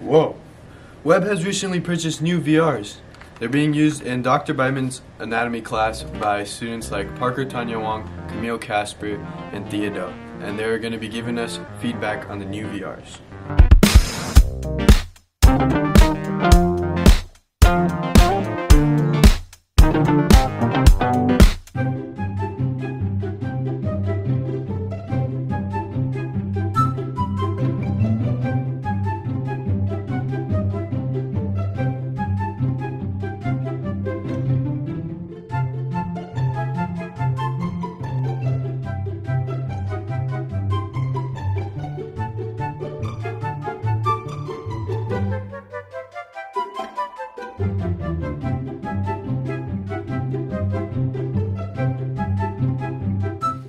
Whoa. Webb has recently purchased new VRs. They're being used in Dr. Byman's anatomy class by students like Parker Tanya Wong, Camille Casper, and Theodore. And they're going to be giving us feedback on the new VRs.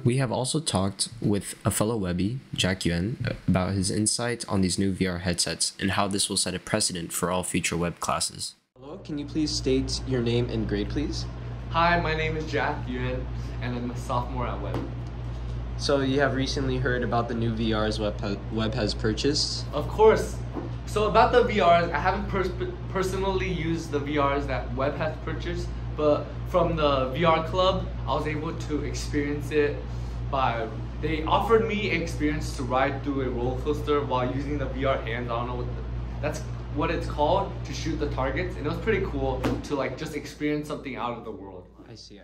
We have also talked with a fellow Webbie, Jack Yuan, about his insight on these new VR headsets and how this will set a precedent for all future Webb classes. Hello, can you please state your name and grade, please? Hi, my name is Jack Yuan, and I'm a sophomore at Webb. So you have recently heard about the new VRs Webb has purchased? Of course. So about the VRs, I haven't personally used the VRs that Webb has purchased, but from the VR club, I was able to experience it they offered me experience to ride through a roller coaster while using the VR hands. I don't know that's what it's called, to shoot the targets, and it was pretty cool to just experience something out of the world. I see.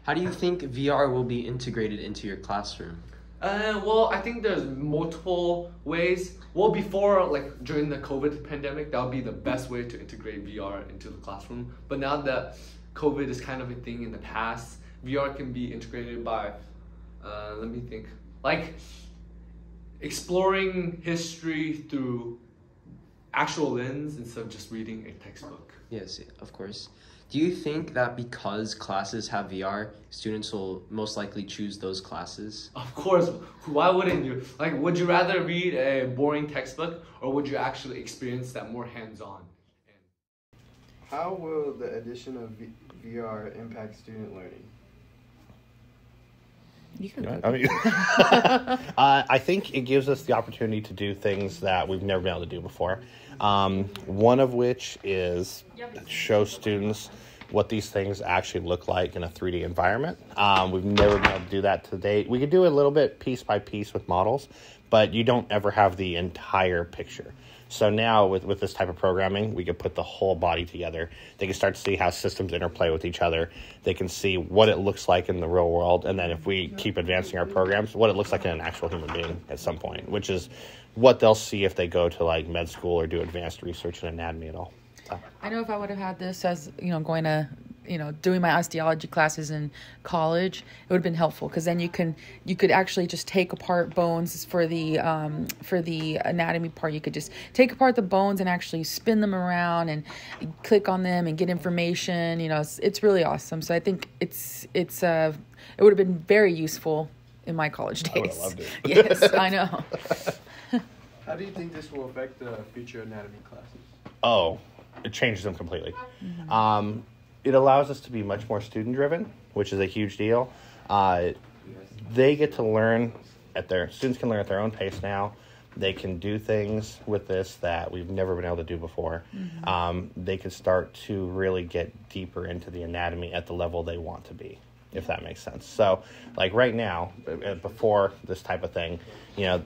How do you think VR will be integrated into your classroom? Well, I think there's multiple ways. Well, during the COVID pandemic, that would be the best way to integrate VR into the classroom. But now that COVID is kind of a thing in the past, VR can be integrated by, let me think, exploring history through actual lens instead of just reading a textbook. Yes, of course. Do you think that because classes have VR, students will most likely choose those classes? Of course. Why wouldn't you? Would you rather read a boring textbook, or would you actually experience that more hands-on? How will the addition of VR impact student learning? I think it gives us the opportunity to do things that we've never been able to do before. One of which is show students what these things actually look like in a 3D environment. We've never been able to do that to date. We could do a little bit piece by piece with models, but you don't ever have the entire picture. So now with this type of programming, we can put the whole body together. They can start to see how systems interplay with each other. They can see what it looks like in the real world. And then if we keep advancing our programs, what it looks like in an actual human being at some point, which is what they'll see if they go to med school or do advanced research in anatomy at all. I know if I would have had this as, going to, doing my osteology classes in college, it would have been helpful, because then you could actually just take apart bones for the anatomy part. You could just take apart the bones and actually spin them around and click on them and get information. It's really awesome. So I think it would have been very useful in my college days. I would have loved it. Yes, I know. How do you think this will affect the future anatomy classes? Oh, it changes them completely. Mm-hmm. It allows us to be much more student-driven, which is a huge deal. They get to learn students can learn at their own pace now. They can do things with this that we've never been able to do before. Mm-hmm. They can start to really get deeper into the anatomy at the level they want to be, if that makes sense. So, right now, before this type of thing,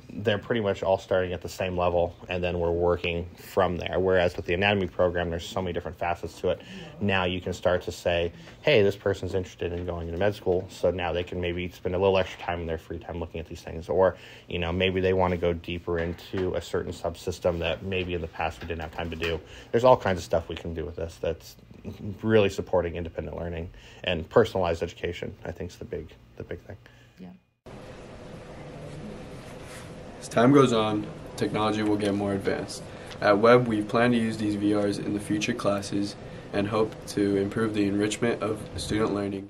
they're pretty much all starting at the same level, and then we're working from there. Whereas with the anatomy program, there's so many different facets to it. Now you can start to say, hey, this person's interested in going into med school, so now they can maybe spend a little extra time in their free time looking at these things. Or, maybe they want to go deeper into a certain subsystem that maybe in the past we didn't have time to do. There's all kinds of stuff we can do with this that's really supporting independent learning and personalized education. I think is the big thing. Yeah. As time goes on, technology will get more advanced. At Webb, we plan to use these VRs in the future classes and hope to improve the enrichment of student learning.